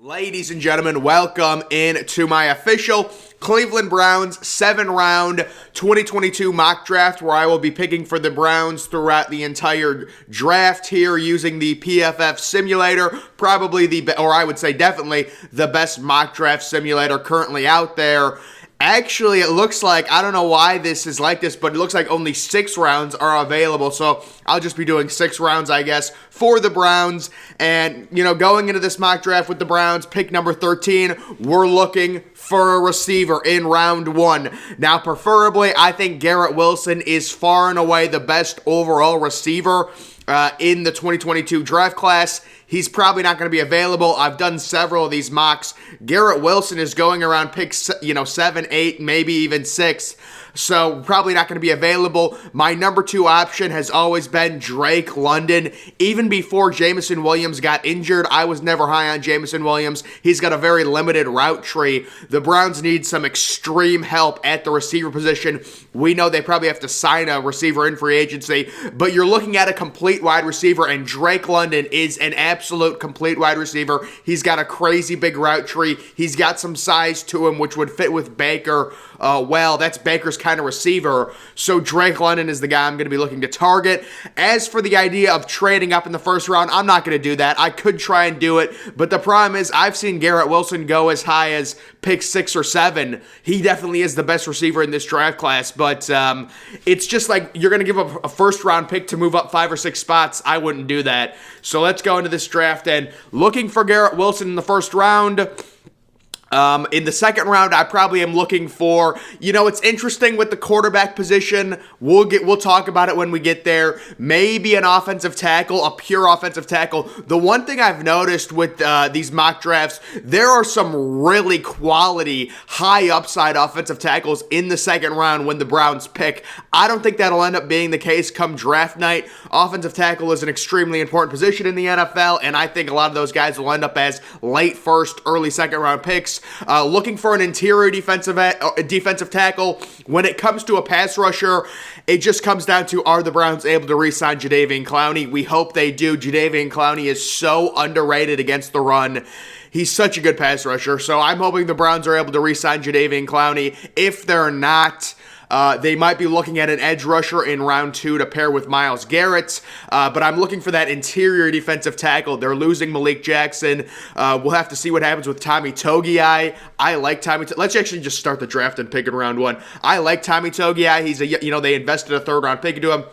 Ladies and gentlemen, welcome in to my official Cleveland Browns 7-round 2022 mock draft, where I will be picking for the Browns throughout the entire draft here using the PFF simulator, probably definitely the best mock draft simulator currently out there. Actually, it looks like, I don't know why this is like this, but it looks like only 6 rounds are available, so I'll just be doing 6 rounds, I guess, for the Browns. And, going into this mock draft with the Browns, pick number 13, we're looking for a receiver in round 1. Now, preferably, I think Garrett Wilson is far and away the best overall receiver in the 2022 draft class. He's probably not going to be available. I've done several of these mocks. Garrett Wilson is going around pick 7, 8, maybe even 6. So probably not going to be available. My number 2 option has always been Drake London. Even before Jameson Williams got injured, I was never high on Jameson Williams. He's got a very limited route tree. The Browns need some extreme help at the receiver position. We know they probably have to sign a receiver in free agency, but you're looking at a complete wide receiver, and Drake London is an absolute complete wide receiver. He's got a crazy big route tree. He's got some size to him, which would fit with Baker. That's Baker's kind of receiver. So Drake London is the guy I'm going to be looking to target. As for the idea of trading up in the first round, I'm not going to do that. I could try and do it, but the problem is I've seen Garrett Wilson go as high as pick 6 or 7. He definitely is the best receiver in this draft class, but it's just like you're going to give up a first round pick to move up 5 or 6 spots. I wouldn't do that. So let's go into this draft and looking for Garrett Wilson in the first round. In the second round, I probably am looking for, it's interesting with the quarterback position. We'll talk about it when we get there. Maybe an offensive tackle, a pure offensive tackle. The one thing I've noticed with these mock drafts, there are some really quality, high upside offensive tackles in the second round when the Browns pick. I don't think that'll end up being the case come draft night. Offensive tackle is an extremely important position in the NFL, and I think a lot of those guys will end up as late first, early second round picks. Looking for an interior defensive tackle. When it comes to a pass rusher, it just comes down to, are the Browns able to re-sign Jadeveon Clowney? We hope they do. Jadeveon Clowney is so underrated against the run. He's such a good pass rusher, so I'm hoping the Browns are able to re-sign Jadeveon Clowney. If they're not, they might be looking at an edge rusher in round 2 to pair with Myles Garrett, but I'm looking for that interior defensive tackle. They're losing Malik Jackson. We'll have to see what happens with Tommy Togiai. I like Tommy. Let's actually just start the draft and pick in round 1. I like Tommy Togiai. He's they invested a third round pick into him.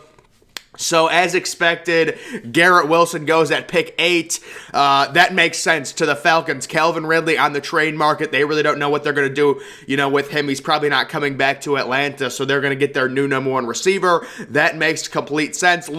So, as expected, Garrett Wilson goes at pick 8. That makes sense to the Falcons. Calvin Ridley on the trade market. They really don't know what they're going to do, with him. He's probably not coming back to Atlanta, so they're going to get their new number 1 receiver. That makes complete sense.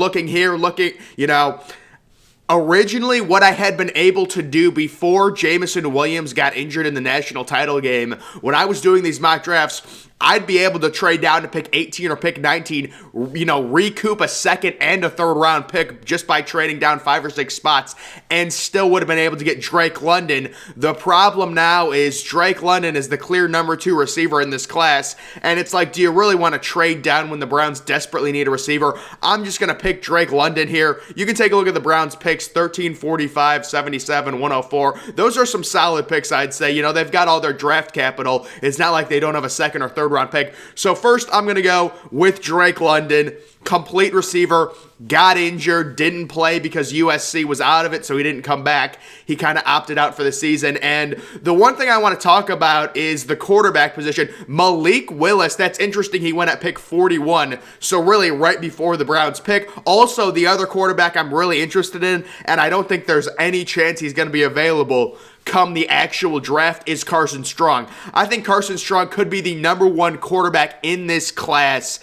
Originally, what I had been able to do before Jameson Williams got injured in the national title game, when I was doing these mock drafts, I'd be able to trade down to pick 18 or pick 19, recoup a second and a third round pick just by trading down 5 or 6 spots, and still would have been able to get Drake London. The problem now is Drake London is the clear number 2 receiver in this class, and it's like, do you really want to trade down when the Browns desperately need a receiver? I'm just going to pick Drake London here. You can take a look at the Browns picks, 13, 45, 77, 104. Those are some solid picks, I'd say. They've got all their draft capital. It's not like they don't have a second or third round pick. So first, I'm going to go with Drake London, complete receiver, got injured, didn't play because USC was out of it, so he didn't come back. He kind of opted out for the season. And the one thing I want to talk about is the quarterback position. Malik Willis, that's interesting. He went at pick 41, so really right before the Browns pick. Also, the other quarterback I'm really interested in, and I don't think there's any chance he's going to be available come the actual draft, is Carson Strong. I think Carson Strong could be the number 1 quarterback in this class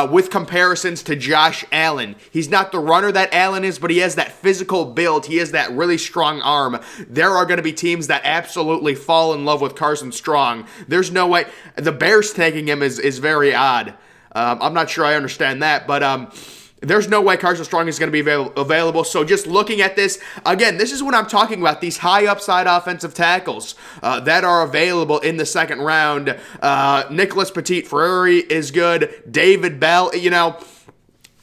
with comparisons to Josh Allen. He's not the runner that Allen is, but he has that physical build. He has that really strong arm. There are going to be teams that absolutely fall in love with Carson Strong. There's no way. The Bears taking him is very odd. I'm not sure I understand that, but there's no way Carson Strong is going to be available. So just looking at this, again, this is what I'm talking about, these high upside offensive tackles that are available in the second round. Nicholas Petit-Frere is good. David Bell,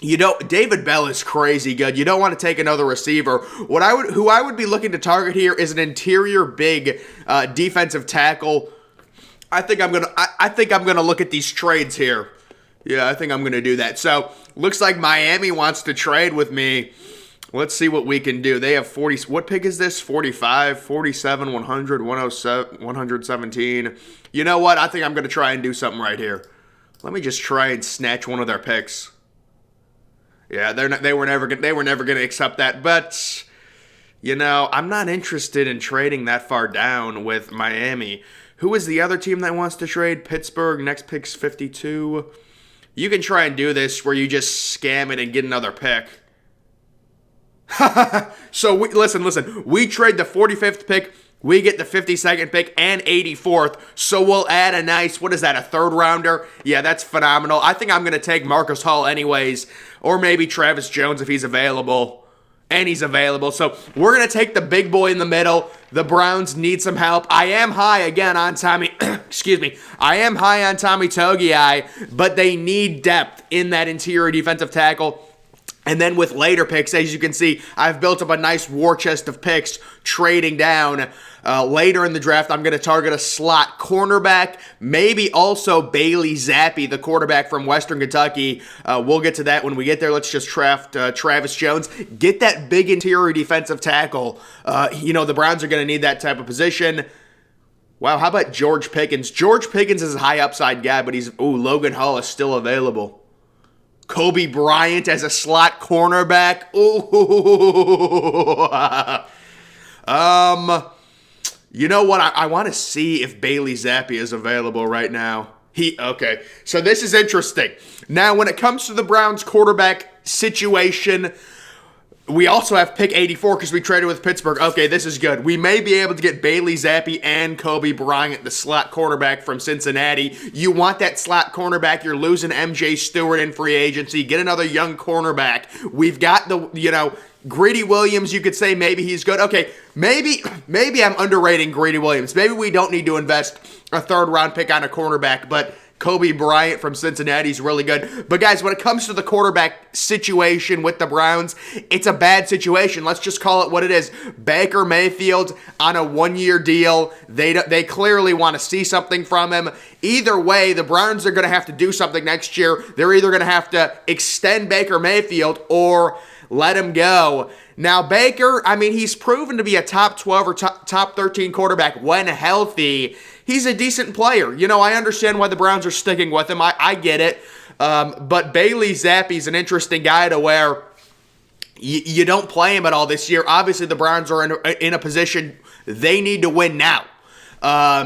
David Bell is crazy good. You don't want to take another receiver. Who I would be looking to target here is an interior big defensive tackle. I think I'm gonna look at these trades here. Yeah, I think I'm gonna do that. So looks like Miami wants to trade with me. Let's see what we can do. They have 40. What pick is this? 45, 47, 100, 107, 117. You know what? I think I'm gonna try and do something right here. Let me just try and snatch one of their picks. Yeah, they were never gonna accept that. But I'm not interested in trading that far down with Miami. Who is the other team that wants to trade? Pittsburgh. Next pick's 52. You can try and do this where you just scam it and get another pick. So listen. We trade the 45th pick. We get the 52nd pick and 84th. So we'll add a nice, what is that, a third rounder? Yeah, that's phenomenal. I think I'm going to take Marcus Hall anyways. Or maybe Travis Jones if he's available. And he's available. So we're going to take the big boy in the middle. The Browns need some help. I am high again on Tommy. Excuse me. I am high on Tommy Togiai, but they need depth in that interior defensive tackle. And then with later picks, as you can see, I've built up a nice war chest of picks trading down. Later in the draft, I'm going to target a slot cornerback, maybe also Bailey Zappe, the quarterback from Western Kentucky. We'll get to that when we get there. Let's just draft Travis Jones. Get that big interior defensive tackle. The Browns are going to need that type of position. Wow, how about George Pickens? George Pickens is a high upside guy, but Logan Hall is still available. Kobe Bryant as a slot cornerback. Ooh. You know what? I want to see if Bailey Zappe is available right now. Okay. So this is interesting. Now, when it comes to the Browns quarterback situation, we also have pick 84 because we traded with Pittsburgh. Okay, this is good. We may be able to get Bailey Zappe and Kobe Bryant, the slot cornerback from Cincinnati. You want that slot cornerback. You're losing MJ Stewart in free agency. Get another young cornerback. We've got Greedy Williams, you could say maybe he's good. Okay, maybe I'm underrating Greedy Williams. Maybe we don't need to invest a third-round pick on a cornerback, but Kobe Bryant from Cincinnati is really good. But guys, when it comes to the quarterback situation with the Browns, it's a bad situation. Let's just call it what it is. Baker Mayfield on a one-year deal. They clearly want to see something from him. Either way, the Browns are going to have to do something next year. They're either going to have to extend Baker Mayfield or let him go. Now, Baker, he's proven to be a top 12 or top 13 quarterback when healthy. He's a decent player. I understand why the Browns are sticking with him. I get it. But Bailey Zappe's an interesting guy to where you don't play him at all this year. Obviously, the Browns are in a position they need to win now.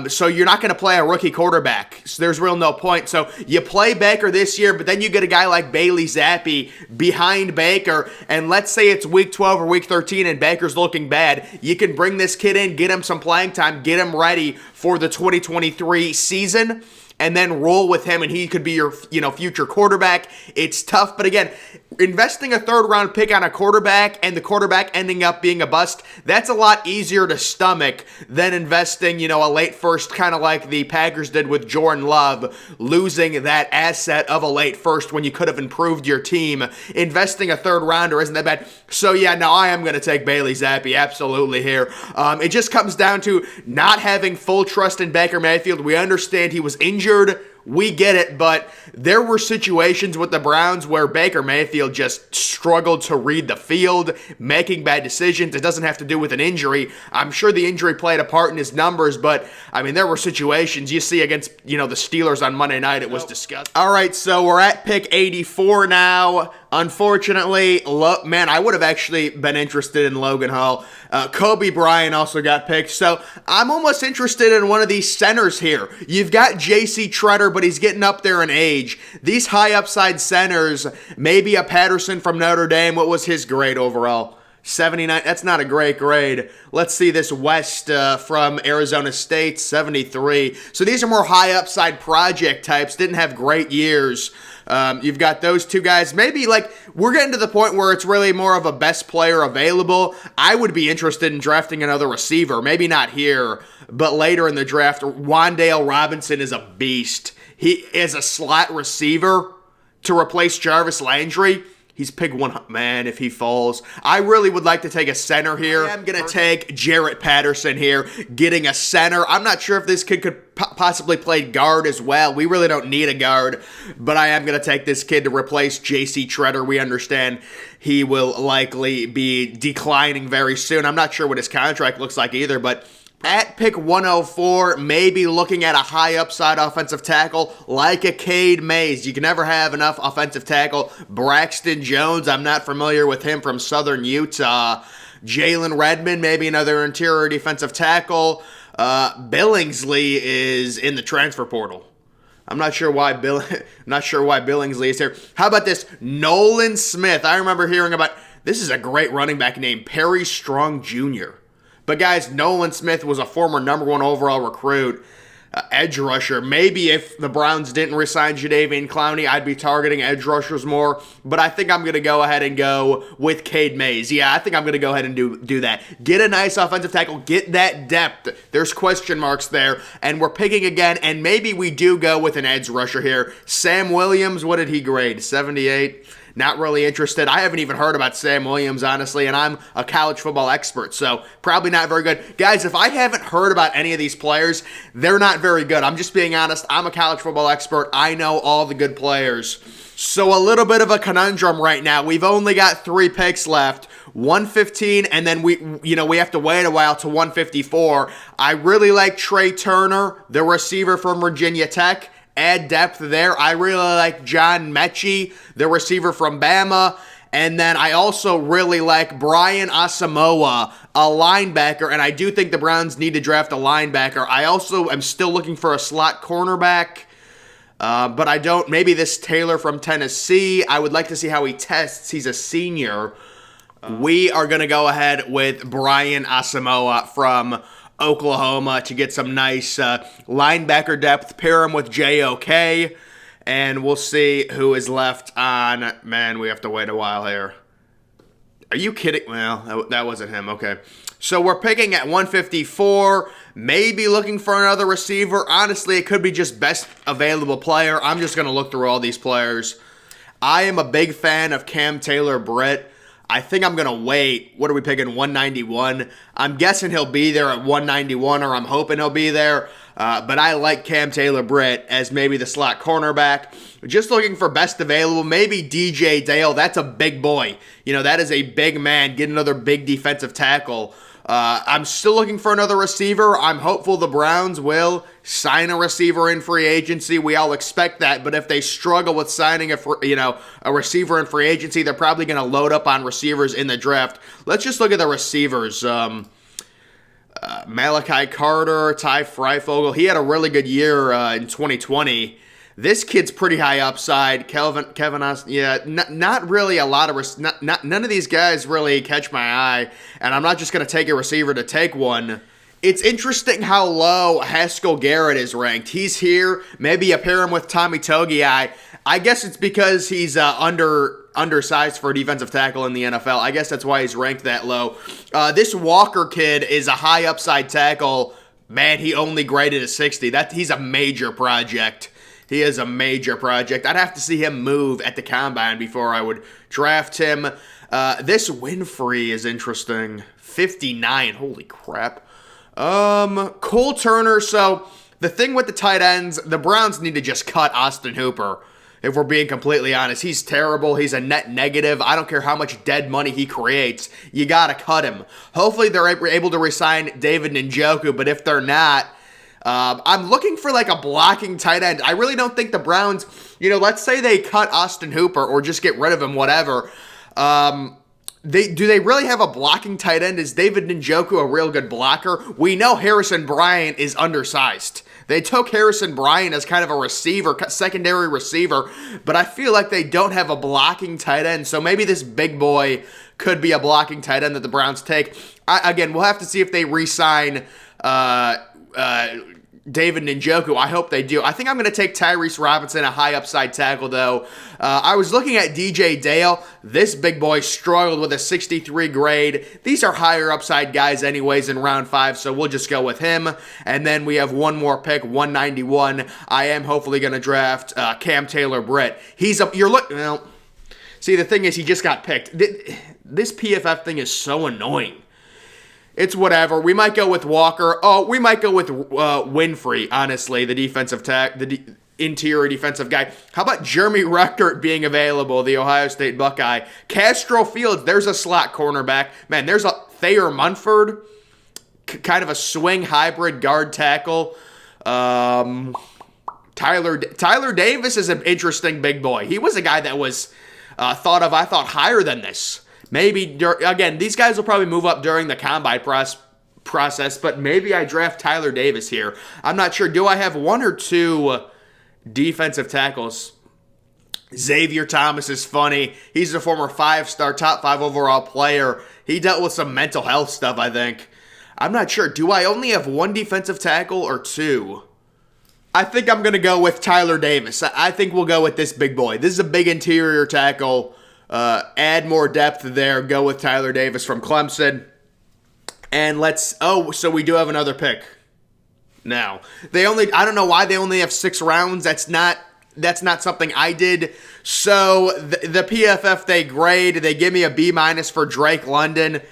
So you're not going to play a rookie quarterback. So there's real no point. So you play Baker this year, but then you get a guy like Bailey Zappe behind Baker, and let's say it's week 12 or week 13 and Baker's looking bad. You can bring this kid in, get him some playing time, get him ready for the 2023 season, and then roll with him, and he could be your future quarterback. It's tough, but again, investing a third-round pick on a quarterback and the quarterback ending up being a bust, that's a lot easier to stomach than investing, a late first, kind of like the Packers did with Jordan Love, losing that asset of a late first when you could have improved your team. Investing a third-rounder isn't that bad. So, yeah, now I am going to take Bailey Zappe, absolutely here. It just comes down to not having full trust in Baker Mayfield. We understand he was injured. We get it, but there were situations with the Browns where Baker Mayfield just struggled to read the field, making bad decisions. It doesn't have to do with an injury. I'm sure the injury played a part in his numbers, but, there were situations you see against, the Steelers on Monday night. It was disgusting. All right, so we're at pick 84 now. Unfortunately, I would have actually been interested in Logan Hall. Kobe Bryant also got picked, so I'm almost interested in one of these centers here. You've got J.C. Treader, but he's getting up there in age. These high upside centers, maybe a Patterson from Notre Dame. What was his grade overall? 79. That's not a great grade. Let's see this West from Arizona State, 73. So these are more high upside project types. Didn't have great years. You've got those two guys. Maybe we're getting to the point where it's really more of a best player available. I would be interested in drafting another receiver. Maybe not here, but later in the draft. Winedale Robinson is a beast. He is a slot receiver to replace Jarvis Landry. He's pick one, man, if he falls. I really would like to take a center here. I'm going to take Jarrett Patterson here, getting a center. I'm not sure if this kid could possibly play guard as well. We really don't need a guard, but I am going to take this kid to replace J.C. Treader. We understand he will likely be declining very soon. I'm not sure what his contract looks like either, but at pick 104, maybe looking at a high upside offensive tackle like a Cade Mays. You can never have enough offensive tackle. Braxton Jones, I'm not familiar with him from Southern Utah. Jalen Redmond, maybe another interior defensive tackle. Billingsley is in the transfer portal. I'm not sure why Billingsley is here. How about this? Nolan Smith. I remember hearing about, this is a great running back named Perry Strong Jr. But guys, Nolan Smith was a former number 1 overall recruit, edge rusher. Maybe if the Browns didn't resign Jadeveon Clowney, I'd be targeting edge rushers more. But I think I'm going to go ahead and go with Cade Mays. Yeah, I think I'm going to go ahead and do that. Get a nice offensive tackle. Get that depth. There's question marks there. And we're picking again. And maybe we do go with an edge rusher here. Sam Williams, what did he grade? 78? Not really interested. I haven't even heard about Sam Williams, honestly, and I'm a college football expert, so probably not very good. Guys, if I haven't heard about any of these players, they're not very good. I'm just being honest. I'm a college football expert. I know all the good players. So a little bit of a conundrum right now. We've only got 3 picks left. 115, and then we have to wait a while to 154. I really like Trey Turner, the receiver from Virginia Tech. Add depth there. I really like John Mechie, the receiver from Bama. And then I also really like Brian Asamoah, a linebacker. And I do think the Browns need to draft a linebacker. I also am still looking for a slot cornerback. But I don't. Maybe this Taylor from Tennessee. I would like to see how he tests. He's a senior. We are going to go ahead with Brian Asamoah from Oklahoma to get some nice linebacker depth. Pair him with JOK, and we'll see who is left on. Man, we have to wait a while here. Are you kidding? Well, that wasn't him. Okay. So we're picking at 154, maybe looking for another receiver. Honestly, it could be just best available player. I'm just going to look through all these players. I am a big fan of Cam Taylor-Britt. I think I'm going to wait. What are we picking? 191. I'm guessing he'll be there at 191, or I'm hoping he'll be there. But I like Cam Taylor-Britt as maybe the slot cornerback. Just looking for best available. Maybe DJ Dale. That's a big boy. That is a big man. Get another big defensive tackle. I'm still looking for another receiver. I'm hopeful the Browns will sign a receiver in free agency. We all expect that, but if they struggle with signing a receiver in free agency, they're probably going to load up on receivers in the draft. Let's just look at the receivers. Malachi Carter, Ty Freifogel. He had a really good year in 2020. This kid's pretty high upside. Kevin Austin, yeah, not really a lot of none of these guys really catch my eye, and I'm not just going to take a receiver to take one. It's interesting how low Haskell Garrett is ranked. He's here. Maybe you pair him with Tommy Togiai. I guess it's because he's undersized for a defensive tackle in the NFL. I guess that's why he's ranked that low. This Walker kid is a high upside tackle. Man, he only graded a 60. He's a major project. He is a major project. I'd have to see him move at the combine before I would draft him. This Winfrey is interesting. 59. Holy crap. Cole Turner. So the thing with the tight ends, the Browns need to just cut Austin Hooper. If we're being completely honest, he's terrible. He's a net negative. I don't care how much dead money he creates. You got to cut him. Hopefully they're able to resign David Njoku, but if they're not, I'm looking for like a blocking tight end. I really don't think the Browns, let's say they cut Austin Hooper or just get rid of him, whatever. Do they really have a blocking tight end? Is David Njoku a real good blocker? We know Harrison Bryant is undersized. They took Harrison Bryant as kind of a receiver, secondary receiver, but I feel like they don't have a blocking tight end, so maybe this big boy could be a blocking tight end that the Browns take. Again, we'll have to see if they re-sign David Njoku. I hope they do. I think I'm going to take Tyrese Robinson, a high upside tackle, though. I was looking at DJ Dale. This big boy struggled with a 63 grade. These are higher upside guys anyways in round 5, so we'll just go with him. And then we have one more pick, 191. I am hopefully going to draft Cam Taylor-Britt. See, the thing is, he just got picked. This PFF thing is so annoying. It's whatever. We might go with Walker. Oh, we might go with Winfrey, honestly, the interior defensive guy. How about Jeremy Ruckert being available, the Ohio State Buckeye? Castro Fields, there's a slot cornerback. Man, there's a Thayer Munford, kind of a swing hybrid guard tackle. Tyler Davis is an interesting big boy. He was a guy that was thought of, I thought, higher than this. Maybe, again, these guys will probably move up during the combine process, but maybe I draft Tyler Davis here. I'm not sure. Do I have one or two defensive tackles? Xavier Thomas is funny. He's a former 5-star, top 5 overall player. He dealt with some mental health stuff, I think. I'm not sure. Do I only have one defensive tackle or two? I think I'm going to go with Tyler Davis. I think we'll go with this big boy. This is a big interior tackle. Add more depth there. Go with Tyler Davis from Clemson. And so we do have another pick. Now, I don't know why they only have 6 rounds. That's not something I did. So the PFF, they give me a B- for Drake London.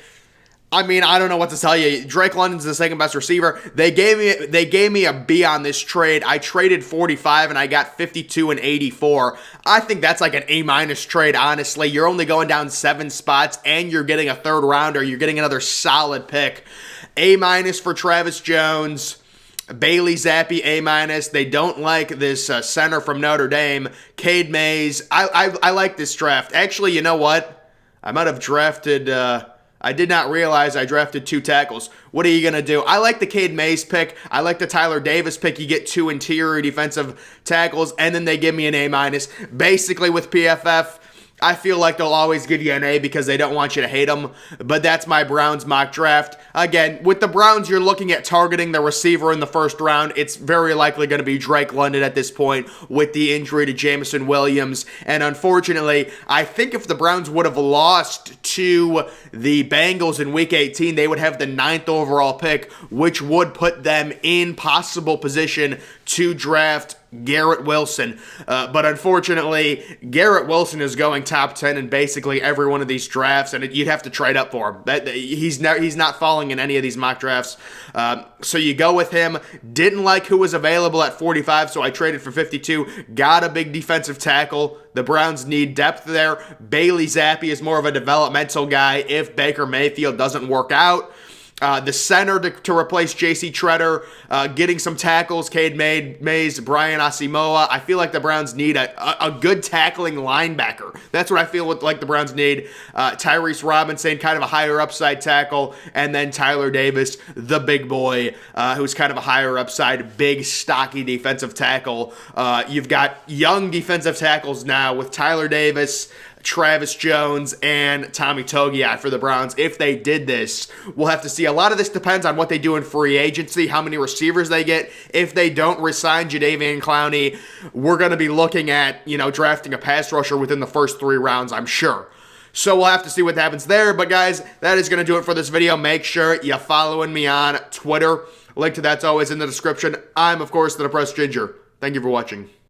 I mean, I don't know what to tell you. Drake London's the second best receiver. They gave me a B on this trade. I traded 45 and I got 52 and 84. I think that's like an A- trade, honestly. You're only going down 7 spots and you're getting a 3rd rounder. You're getting another solid pick. A- for Travis Jones. Bailey Zappe, A-. They don't like this center from Notre Dame. Cade Mays. I like this draft. Actually, you know what? I might have drafted... I did not realize I drafted 2 tackles. What are you going to do? I like the Cade Mays pick. I like the Tyler Davis pick. You get 2 interior defensive tackles, and then they give me an A-. Basically, with PFF, I feel like they'll always give you an A because they don't want you to hate them. But that's my Browns mock draft. Again, with the Browns, you're looking at targeting the receiver in the 1st round. It's very likely going to be Drake London at this point with the injury to Jameson Williams. And unfortunately, I think if the Browns would have lost to the Bengals in Week 18, they would have the 9th overall pick, which would put them in possible position to draft Garrett Wilson. But unfortunately, Garrett Wilson is going top 10 in basically every one of these drafts, and you'd have to trade up for him. He's not falling in any of these mock drafts. So you go with him. Didn't like who was available at 45, so I traded for 52. Got a big defensive tackle. The Browns need depth there. Bailey Zappe is more of a developmental guy if Baker Mayfield doesn't work out. The center to replace J.C. Treader, getting some tackles, Cade Mays, Brian Asamoah. I feel like the Browns need a good tackling linebacker. That's what I feel like the Browns need. Tyrese Robinson, kind of a higher upside tackle, and then Tyler Davis, the big boy, who's kind of a higher upside, big, stocky defensive tackle. You've got young defensive tackles now with Tyler Davis, Travis Jones, and Tommy Togiai for the Browns. If they did this, we'll have to see. A lot of this depends on what they do in free agency, how many receivers they get. If they don't resign Jadeveon Clowney, we're going to be looking at, drafting a pass rusher within the first 3 rounds, I'm sure. So we'll have to see what happens there. But guys, that is going to do it for this video. Make sure you're following me on Twitter. Link to that's always in the description. I'm, of course, the Depressed Ginger. Thank you for watching.